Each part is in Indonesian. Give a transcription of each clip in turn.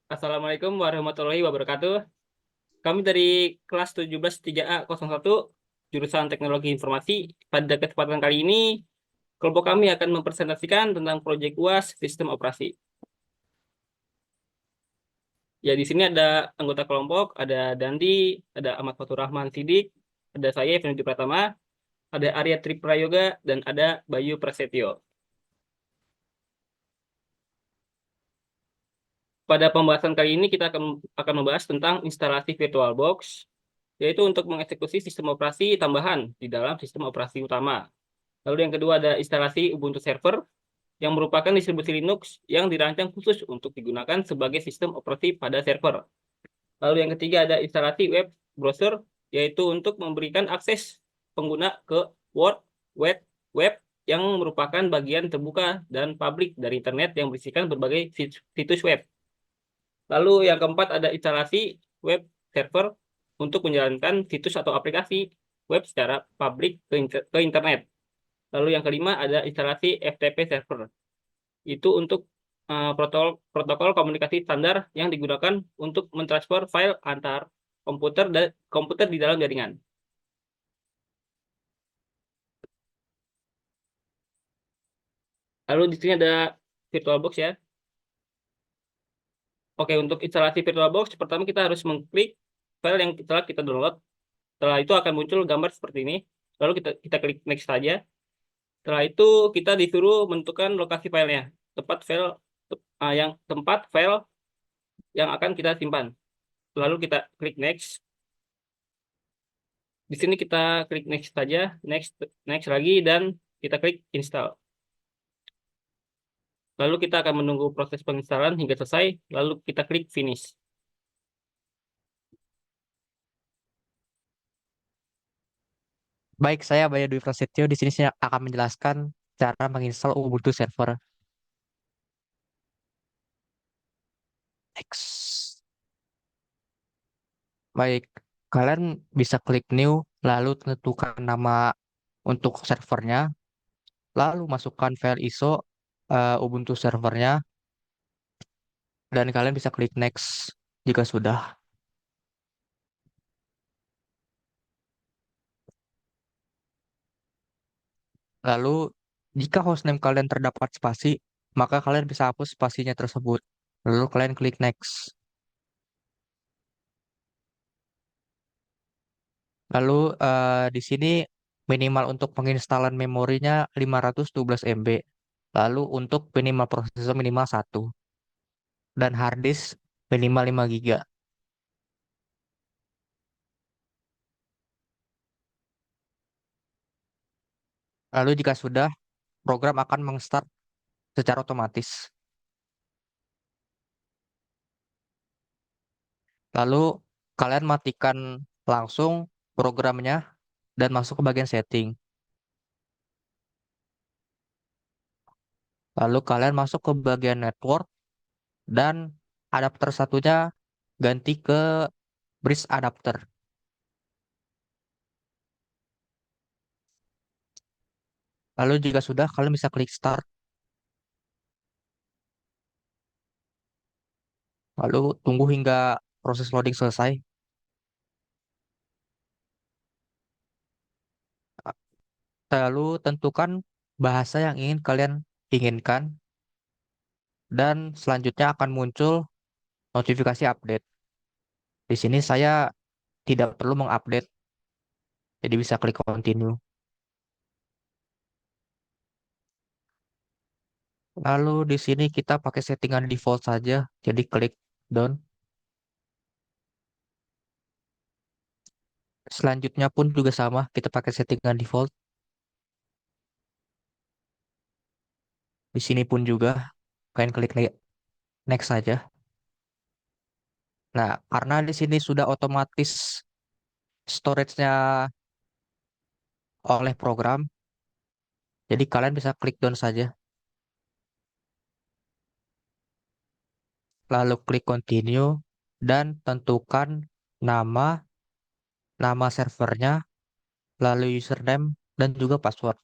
Assalamualaikum warahmatullahi wabarakatuh. Kami dari kelas 17 3A01 jurusan Teknologi Informasi. Pada kesempatan kali ini, kelompok kami akan mempresentasikan tentang proyek UAS Sistem Operasi. Ya, di sini ada anggota kelompok, ada Dandi, ada Ahmad Fatur Rahman Sidik, ada saya, Fendy Pratama, ada Arya Triprayoga, dan ada Bayu Prasetyo. Pada pembahasan kali ini kita akan membahas tentang instalasi VirtualBox, yaitu untuk mengeksekusi sistem operasi tambahan di dalam sistem operasi utama. Lalu yang kedua ada instalasi Ubuntu Server yang merupakan distribusi Linux yang dirancang khusus untuk digunakan sebagai sistem operasi pada server. Lalu yang ketiga ada instalasi web browser, yaitu untuk memberikan akses pengguna ke World Wide Web yang merupakan bagian terbuka dan publik dari internet yang berisikan berbagai situs web. Lalu yang keempat ada instalasi web server untuk menjalankan situs atau aplikasi web secara publik ke internet. Lalu yang kelima ada instalasi FTP server. Itu untuk protokol protokol komunikasi standar yang digunakan untuk mentransfer file antar komputer dan komputer di dalam jaringan. Lalu di sini ada VirtualBox ya. Oke, untuk instalasi VirtualBox, pertama kita harus mengklik file yang telah kita download. Setelah itu akan muncul gambar seperti ini. Lalu kita klik next saja. Setelah itu kita disuruh menentukan lokasi filenya, tempat file yang akan kita simpan. Lalu kita klik next. Di sini kita klik next saja, next next lagi dan kita klik install. Lalu kita akan menunggu proses penginstalan hingga selesai, lalu kita klik finish. Baik, saya Bayu Dwi Prasetyo. Di sini saya akan menjelaskan cara menginstal Ubuntu Server. Next. Baik, kalian bisa klik new, lalu tentukan nama untuk servernya, lalu masukkan file ISO Ubuntu servernya, dan kalian bisa klik next jika sudah. Lalu, jika hostname kalian terdapat spasi, maka kalian bisa hapus spasinya tersebut. Lalu kalian klik next. Lalu di sini minimal untuk penginstalan memorinya 512 MB. Lalu untuk minimal prosesor minimal 1 dan hard disk minimal 5 GB. Lalu jika sudah, program akan mengstart secara otomatis. Lalu kalian matikan langsung programnya dan masuk ke bagian setting. Lalu kalian masuk ke bagian network dan adapter satunya ganti ke bridge adapter. Lalu jika sudah, kalian bisa klik start. Lalu tunggu hingga proses loading selesai. Lalu tentukan bahasa yang ingin kalian inginkan dan selanjutnya akan muncul notifikasi update. Di sini saya tidak perlu mengupdate, jadi bisa klik continue. Lalu di sini kita pakai settingan default saja, jadi klik done. Selanjutnya pun juga sama, kita pakai settingan default. Di sini pun juga kalian klik next saja. Nah, karena di sini sudah otomatis storage-nya oleh program, jadi kalian bisa klik done saja. Lalu klik continue dan tentukan nama, nama servernya, lalu username dan juga password.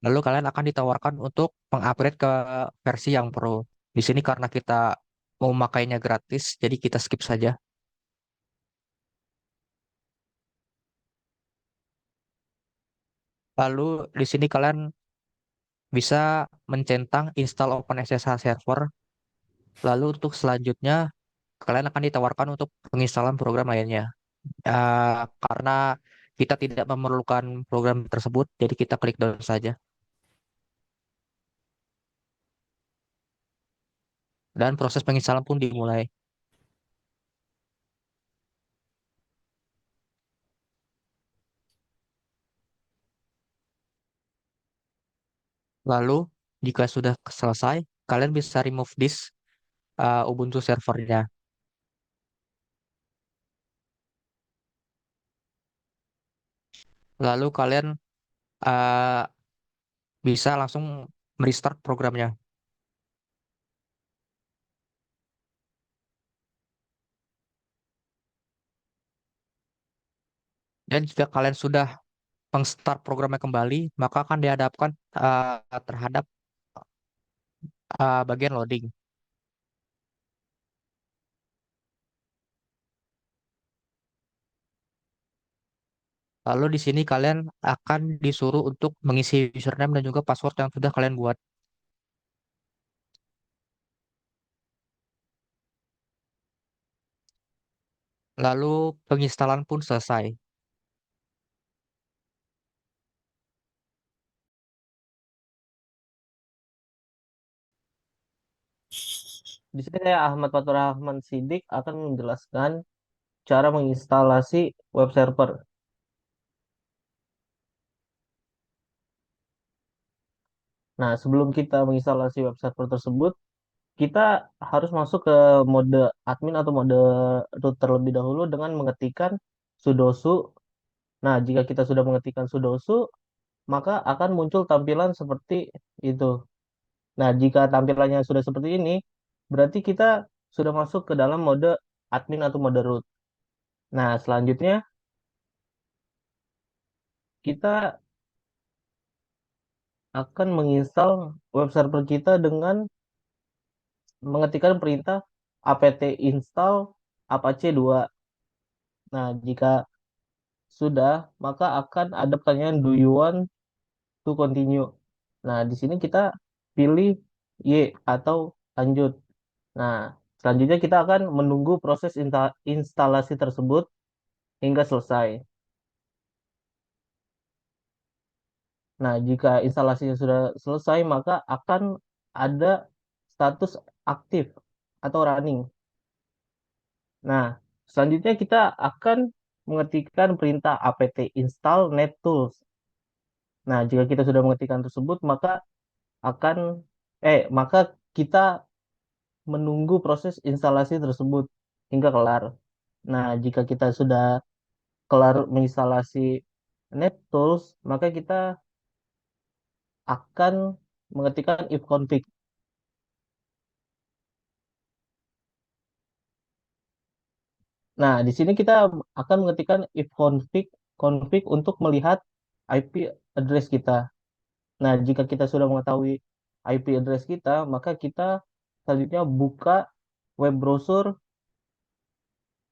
Lalu kalian akan ditawarkan untuk mengupgrade ke versi yang Pro. Di sini karena kita mau memakainya gratis, jadi kita skip saja. Lalu di sini kalian bisa mencentang install OpenSSH server. Lalu untuk selanjutnya kalian akan ditawarkan untuk penginstalan program lainnya. Karena kita tidak memerlukan program tersebut, jadi kita klik download saja. Dan proses penginstalan pun dimulai. Lalu jika sudah selesai, kalian bisa remove disk Ubuntu servernya. Lalu kalian uh, bisa langsung merestart programnya. Dan jika kalian sudah mengstart programnya kembali, maka akan dihadapkan terhadap bagian loading. Lalu di sini kalian akan disuruh untuk mengisi username dan juga password yang sudah kalian buat. Lalu penginstalan pun selesai. Di sini saya Ahmad Fatur Rahman Sidik akan menjelaskan cara menginstalasi web server. Nah, sebelum kita menginstalasi web server tersebut, kita harus masuk ke mode admin atau mode root terlebih dahulu dengan mengetikkan sudoku. Nah, jika kita sudah mengetikkan sudoku, maka akan muncul tampilan seperti itu. Nah, jika tampilannya sudah seperti ini, berarti kita sudah masuk ke dalam mode admin atau mode root. Nah, selanjutnya kita akan menginstal web server kita dengan mengetikkan perintah apt install apache 2. Nah, jika sudah, maka akan ada pertanyaan do you want to continue. Nah, di sini kita pilih Y atau lanjut. Nah, selanjutnya kita akan menunggu proses instalasi tersebut hingga selesai. Nah, jika instalasinya sudah selesai, maka akan ada status aktif atau running. Nah, selanjutnya kita akan mengetikkan perintah apt install nettools. Nah, jika kita sudah mengetikkan tersebut, akan maka kita menunggu proses instalasi tersebut hingga kelar. Nah, jika kita sudah kelar menginstalasi nettools, maka kita akan mengetikkan if config. Nah, di sini kita akan mengetikkan if config untuk melihat IP address kita. Nah, jika kita sudah mengetahui IP address kita, maka kita selanjutnya buka web browser.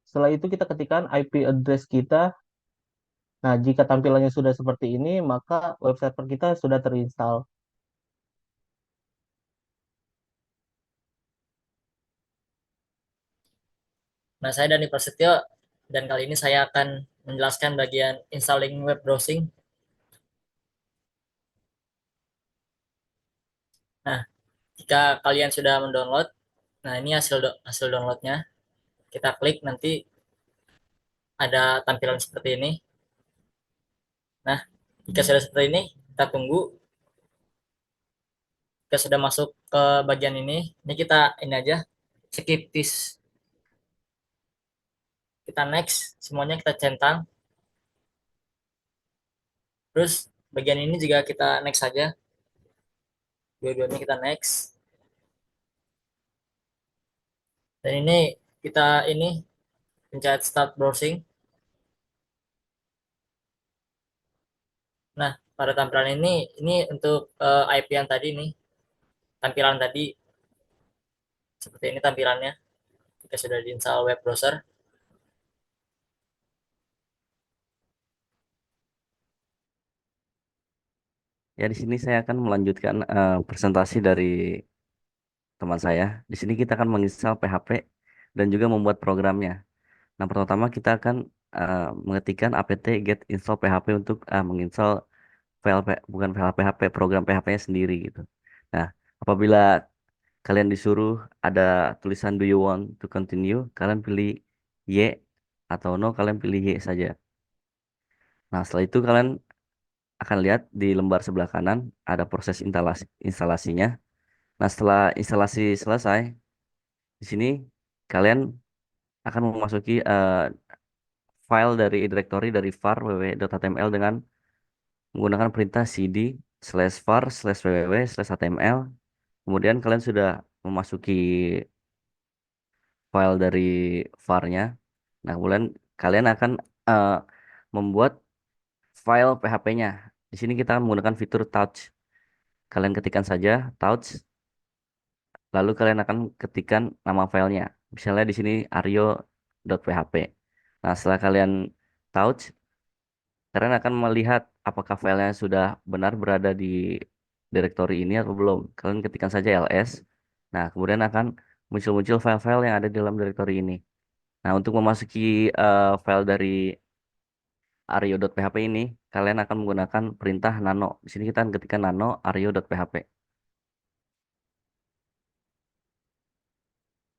Setelah itu kita ketikkan IP address kita. Nah, jika tampilannya sudah seperti ini, maka web server kita sudah terinstall. Nah, saya Dani Prasetyo dan kali ini saya akan menjelaskan bagian installing web browsing. Nah, jika kalian sudah mendownload, nah ini hasil downloadnya. Kita klik nanti ada tampilan seperti ini. Nah, jika sudah seperti ini, kita tunggu. Kita sudah masuk ke bagian ini kita ini aja skip this. Kita next, semuanya kita centang. Terus bagian ini juga kita next saja. Dua-duanya kita next. Dan ini kita ini pencet start browsing. Nah, pada tampilan ini untuk IP yang tadi nih, tampilan tadi seperti ini tampilannya jika sudah diinstal web browser. Ya, di sini saya akan melanjutkan presentasi dari teman saya. Di sini kita akan menginstal PHP dan juga membuat programnya. Nah, pertama kita akan mengetikkan apt get install PHP untuk menginstal file bukan file PHP, program PHP-nya sendiri gitu. Nah, apabila kalian disuruh ada tulisan do you want to continue, kalian pilih Y, atau no, kalian pilih Y saja. Nah, setelah itu kalian akan lihat di lembar sebelah kanan ada proses instalasinya. Nah, setelah instalasi selesai, di sini kalian akan memasuki file dari directory dari var www.html dengan menggunakan perintah cd /var /www/html. Kemudian kalian sudah memasuki file dari var-nya. Nah, kemudian kalian akan eh, membuat file PHP-nya. Di sini kita akan menggunakan fitur touch. Kalian ketikkan saja touch, lalu kalian akan ketikkan nama filenya. Misalnya di sini aryo.php. Nah, setelah kalian touch, kalian akan melihat apakah filenya sudah benar berada di directory ini atau belum. Kalian ketikkan saja ls. Nah, kemudian akan muncul-muncul file-file yang ada di dalam directory ini. Nah, untuk memasuki file dari aryo.php ini, kalian akan menggunakan perintah nano. Di sini kita akan ketikkan nano aryo.php.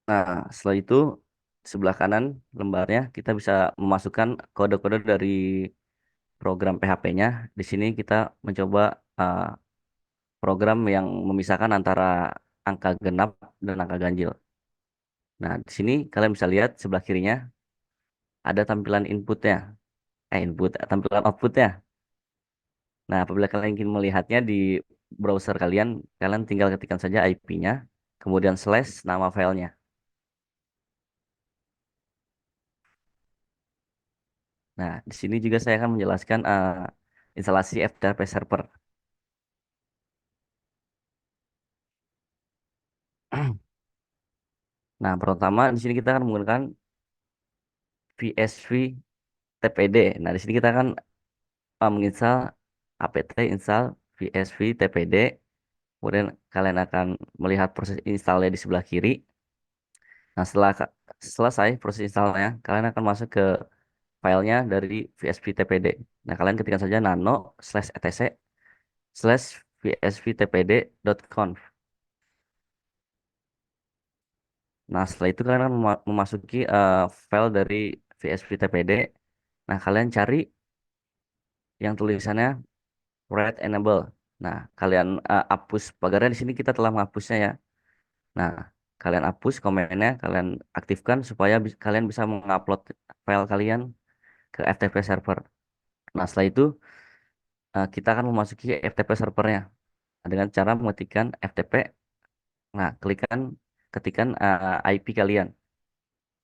Nah, setelah itu sebelah kanan lembarnya kita bisa memasukkan kode-kode dari program PHP-nya. Di sini kita mencoba uh, program yang memisahkan antara angka genap dan angka ganjil. Nah, di sini kalian bisa lihat sebelah kirinya ada tampilan inputnya, tampilan outputnya. Nah, apabila kalian ingin melihatnya di browser kalian, kalian tinggal ketikkan saja IP-nya, kemudian slash nama filenya. Nah, di sini juga saya akan menjelaskan instalasi FTP server. Nah, pertama di sini kita akan menggunakan VSV TPD. Nah, di sini kita akan menginstal apt install VSV TPD. Kemudian kalian akan melihat proses installnya di sebelah kiri. Nah, setelah selesai proses installnya, kalian akan masuk ke filenya dari VSV TPD. Nah, kalian ketikkan saja nano /etc /vsvtpd.conf. Nah, setelah itu kalian akan memasuki file dari VSVTPD. Nah, kalian cari yang tulisannya write enable. Nah, kalian hapus pagarnya di sini kita telah menghapusnya ya. Nah, kalian hapus komennya, kalian aktifkan supaya kalian bisa mengupload file kalian ke FTP server. Nah, setelah itu kita akan memasuki FTP servernya dengan cara mengetikkan FTP. Nah, ketikan IP kalian.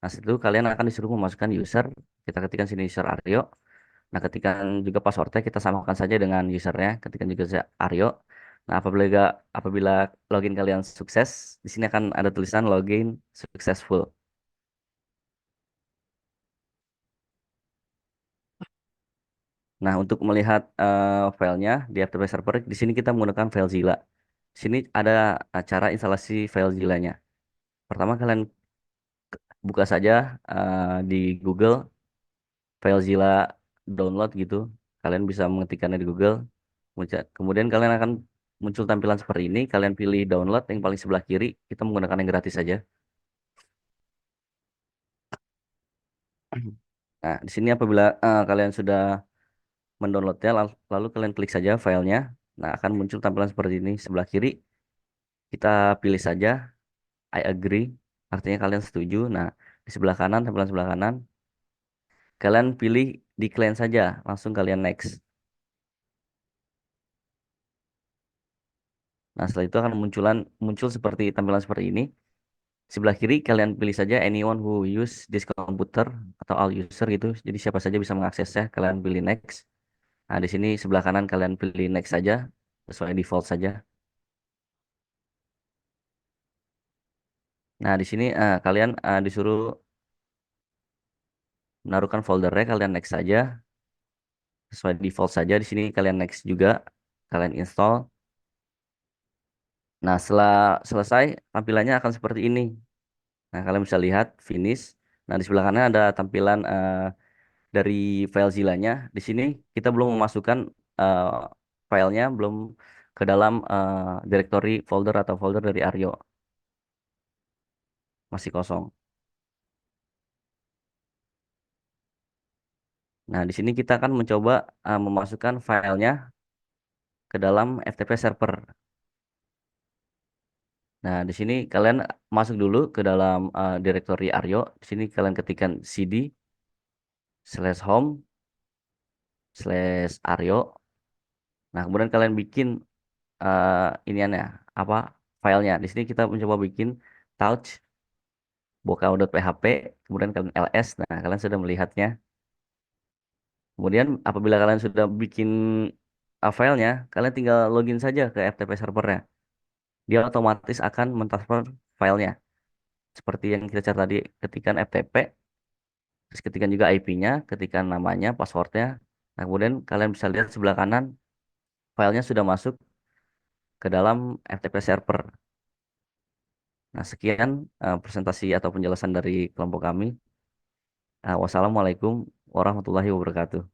Nah, setelah itu kalian akan disuruh memasukkan user. Kita ketikkan sini user Aryo. Nah, ketikkan juga passwordnya kita samakan saja dengan usernya. Ketikkan juga Aryo. Nah, apabila login kalian sukses, di sini akan ada tulisan login successful. Nah, untuk melihat filenya di FTP server, di sini kita menggunakan FileZilla. Di sini ada cara instalasi FileZilla-nya. Pertama, kalian buka saja di Google FileZilla download gitu. Kalian bisa mengetikkannya di Google. Kemudian kalian akan muncul tampilan seperti ini. Kalian pilih download yang paling sebelah kiri. Kita menggunakan yang gratis saja. Nah, di sini apabila kalian sudah mendownloadnya, lalu kalian klik saja filenya. Nah, akan muncul tampilan seperti ini sebelah kiri. Kita pilih saja I agree, artinya kalian setuju. Nah, di sebelah kanan, tampilan sebelah kanan, kalian pilih decline saja, langsung kalian next. Nah, setelah itu akan muncul seperti tampilan seperti ini. Sebelah kiri kalian pilih saja anyone who use this computer atau all user gitu. Jadi siapa saja bisa mengaksesnya. Kalian pilih next. Nah, di sini sebelah kanan kalian pilih next saja, sesuai default saja. Nah, di sini kalian disuruh menaruhkan foldernya, kalian next saja, sesuai default saja. Di sini kalian next juga, kalian install. Nah, setelah selesai, tampilannya akan seperti ini. Nah, kalian bisa lihat finish. Nah, di sebelah kanan ada tampilan dari FileZilla-nya. Di sini kita belum memasukkan eh, filenya, belum ke dalam directory folder atau folder dari Aryo. Masih kosong. Nah, di sini kita akan mencoba memasukkan filenya ke dalam FTP server. Nah, di sini kalian masuk dulu ke dalam directory Aryo. Di sini kalian ketikkan cd/home/Aryo. Nah, kemudian kalian bikin iniannya apa filenya. Di sini kita mencoba bikin touch bokau.php, kemudian kalian ls. Nah, kalian sudah melihatnya. Kemudian apabila kalian sudah bikin filenya, kalian tinggal login saja ke FTP servernya. Dia otomatis akan mentransfer filenya. Seperti yang kita cari tadi, ketikan FTP, terus ketikan juga IP-nya, ketikan namanya, passwordnya. Nah, kemudian kalian bisa lihat sebelah kanan, filenya sudah masuk ke dalam FTP server. Nah, sekian presentasi atau penjelasan dari kelompok kami. Wassalamualaikum warahmatullahi wabarakatuh.